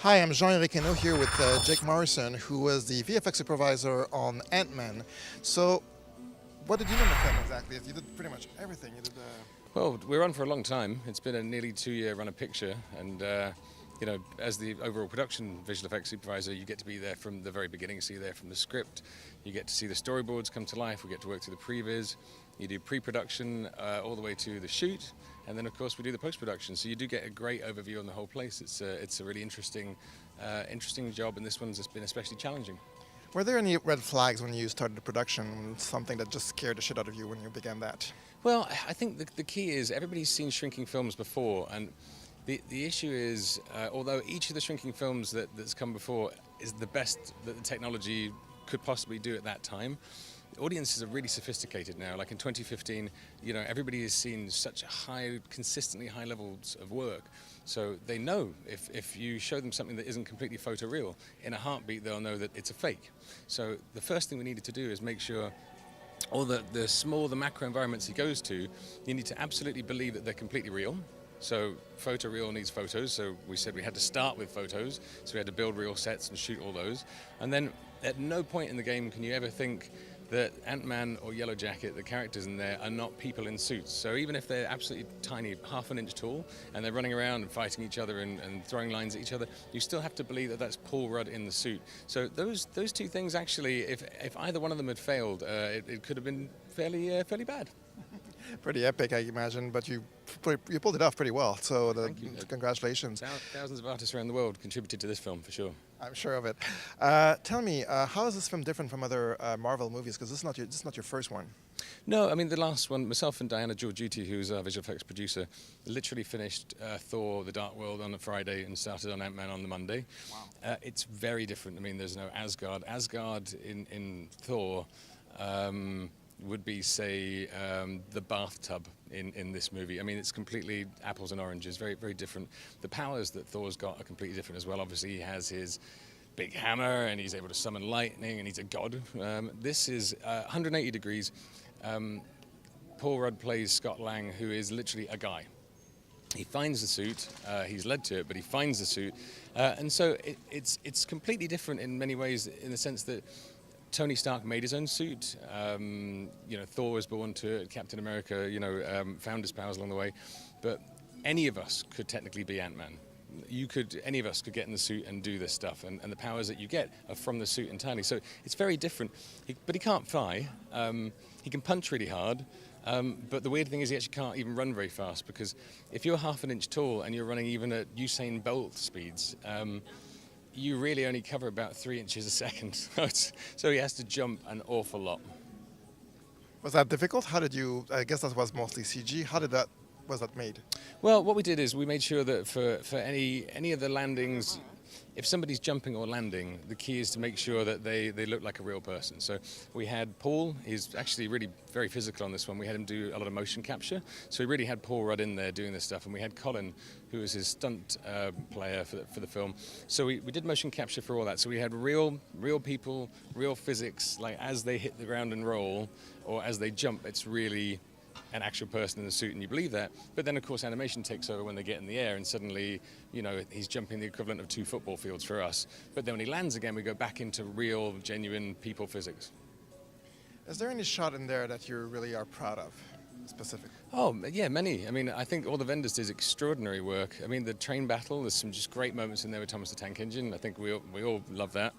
Hi, I'm Jean-Eric Heno here with Jake Morrison, who was the VFX Supervisor on Ant-Man. So, what did you do in the film exactly? You did pretty much everything. You did Well, we're on for a long time. It's been a nearly 2-year run of picture, and as the overall production visual effects supervisor, you get to be there from the very beginning. So you're there from the script, you get to see the storyboards come to life, we get to work through the previs, you do pre-production all the way to the shoot, and then of course we do the post-production. So you do get a great overview on the whole place. It's a really interesting job, and this one's been especially challenging. Were there any red flags when you started the production? Something that just scared the shit out of you when you began that? Well, I think the key is everybody's seen shrinking films before, and the issue is, although each of the shrinking films that's come before is the best that the technology could possibly do at that time, audiences are really sophisticated now. Like in 2015, everybody has seen such consistently high levels of work. So they know if you show them something that isn't completely photoreal, in a heartbeat they'll know that it's a fake. So the first thing we needed to do is make sure all the macro environments he goes to, you need to absolutely believe that they're completely real. So photoreal needs photos, so we said we had to start with photos, so we had to build real sets and shoot all those. And then at no point in the game can you ever think that Ant-Man or Yellow Jacket, the characters in there, are not people in suits. So even if they're absolutely tiny, half an inch tall, and they're running around and fighting each other and throwing lines at each other, you still have to believe that that's Paul Rudd in the suit. So those two things actually, if either one of them had failed, it could have been fairly bad. Pretty epic, I imagine, but you pulled it off pretty well, so congratulations. Thousands of artists around the world contributed to this film, for sure. I'm sure of it. Tell me, how is this film different from other Marvel movies? Because this is not your first one. No, I mean, the last one, myself and Diana Giorgiti, who's our visual effects producer, literally finished Thor: The Dark World on a Friday and started on Ant-Man on the Monday. Wow. It's very different. I mean, there's no Asgard. Asgard in Thor would be, say, the bathtub in this movie. I mean, it's completely apples and oranges, very, very different. The powers that Thor's got are completely different as well. Obviously, he has his big hammer, and he's able to summon lightning, and he's a god. This is 180 degrees. Paul Rudd plays Scott Lang, who is literally a guy. He finds the suit, he's led to it, but he finds the suit. And so it's completely different in many ways, in the sense that Tony Stark made his own suit. Thor was born to it. Captain America, found his powers along the way. But any of us could technically be Ant-Man. Any of us could get in the suit and do this stuff. And the powers that you get are from the suit entirely. So it's very different. But he can't fly. He can punch really hard. But the weird thing is he actually can't even run very fast, because if you're half an inch tall and you're running even at Usain Bolt speeds, you really only cover about 3 inches a second. So he has to jump an awful lot. Was that difficult? How did you, I guess that was mostly CG, was that made? Well, what we did is we made sure that for any of the landings, if somebody's jumping or landing, the key is to make sure that they look like a real person. So we had Paul, he's actually really very physical on this one. We had him do a lot of motion capture. So we really had Paul Rudd in there doing this stuff. And we had Colin, who was his stunt player for the film. So we did motion capture for all that. So we had real people, real physics, like as they hit the ground and roll, or as they jump, it's really an actual person in the suit, and you believe that. But then, of course, animation takes over when they get in the air, and suddenly, he's jumping the equivalent of 2 football fields for us. But then when he lands again, we go back into real, genuine people physics. Is there any shot in there that you really are proud of, specifically? Oh, yeah, many. I mean, I think all the vendors did extraordinary work. I mean, the train battle, there's some just great moments in there with Thomas the Tank Engine. I think we all love that.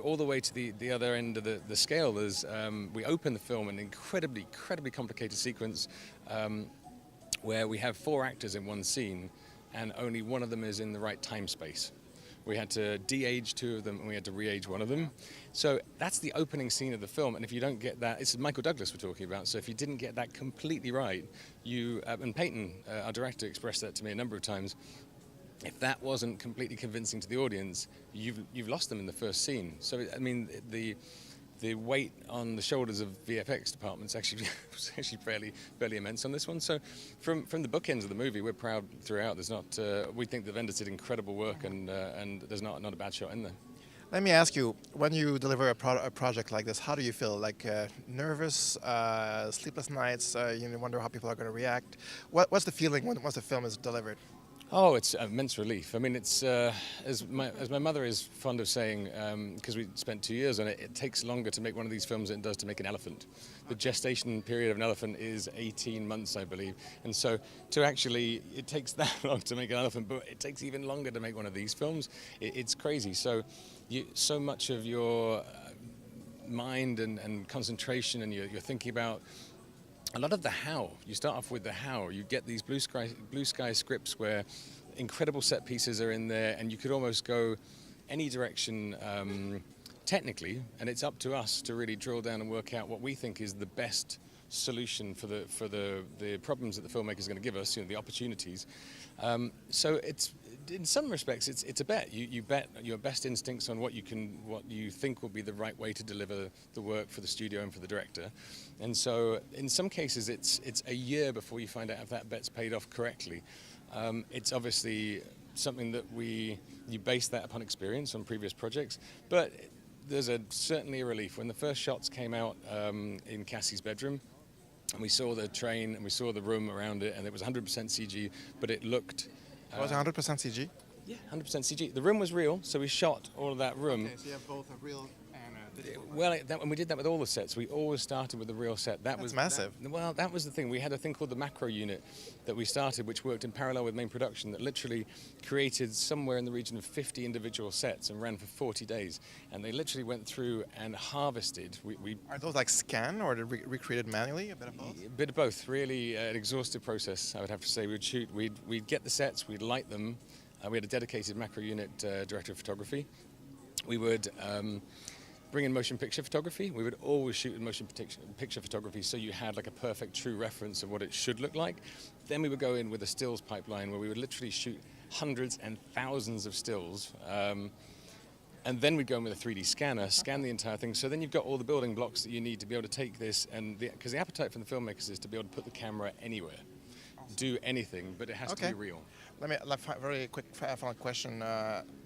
All the way to the other end of the scale, we open the film in an incredibly complicated sequence where we have 4 actors in one scene, and only one of them is in the right time space. We had to de-age 2 of them, and we had to re-age 1 of them. So that's the opening scene of the film, and if you don't get that, it's Michael Douglas we're talking about, so if you didn't get that completely right, and Peyton, our director, expressed that to me a number of times, if that wasn't completely convincing to the audience, you've lost them in the first scene. So I mean, the weight on the shoulders of VFX departments was actually fairly immense on this one. So from the bookends of the movie, we're proud throughout. We think the vendors did incredible work, and there's not a bad shot in there. Let me ask you, when you deliver a project like this, how do you feel? Like nervous, sleepless nights, you wonder how people are going to react? What's the feeling once the film is delivered? Oh, it's immense relief. I mean, it's as my mother is fond of saying, because we spent 2 years on it. It takes longer to make one of these films than it does to make an elephant. The gestation period of an elephant is 18 months, I believe, and so it takes that long to make an elephant, but it takes even longer to make one of these films. It's crazy. So much of your mind and concentration, and you're thinking about a lot of the how. You start off with the how. You get these blue sky scripts where incredible set pieces are in there, and you could almost go any direction technically, and it's up to us to really drill down and work out what we think is the best solution for the problems that the filmmaker is going to give us, the opportunities. So it's, in some respects, it's a bet. You bet your best instincts on what you think will be the right way to deliver the work for the studio and for the director. And so, in some cases, it's a year before you find out if that bet's paid off correctly. It's obviously something that you base that upon experience on previous projects, but there's certainly a relief when the first shots came out in Cassie's bedroom. And we saw the train and we saw the room around it, and it was 100% CG, but it looked. It was 100% CG? Yeah, 100% CG. The room was real, so we shot all of that room. Okay, so you have both a real and a digital. Well, and we did that with all the sets. We always started with the real set. That was massive. That was the thing. We had a thing called the macro unit that we started, which worked in parallel with main production, that literally created somewhere in the region of 50 individual sets and ran for 40 days. And they literally went through and harvested. Are those like scanned or recreated manually? A bit of both? A bit of both. Really an exhaustive process, I would have to say. We'd get the sets, we'd light them. We had a dedicated macro unit director of photography. We would bring in motion picture photography. We would always shoot in motion picture photography, so you had like a perfect true reference of what it should look like. Then we would go in with a stills pipeline where we would literally shoot hundreds and thousands of stills. And then we'd go in with a 3D scanner, scan the entire thing. So then you've got all the building blocks that you need to be able to take this, and because the appetite from the filmmakers is to be able to put the camera anywhere, do anything, but it has to be real. Very quick final question.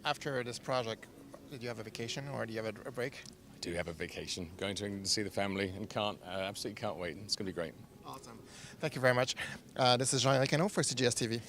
After this project, did you have a vacation or do you have a break? I do have a vacation, going to England to see the family, and absolutely can't wait. It's going to be great. Awesome. Thank you very much. This is Jean-Eric Cano for CGS TV.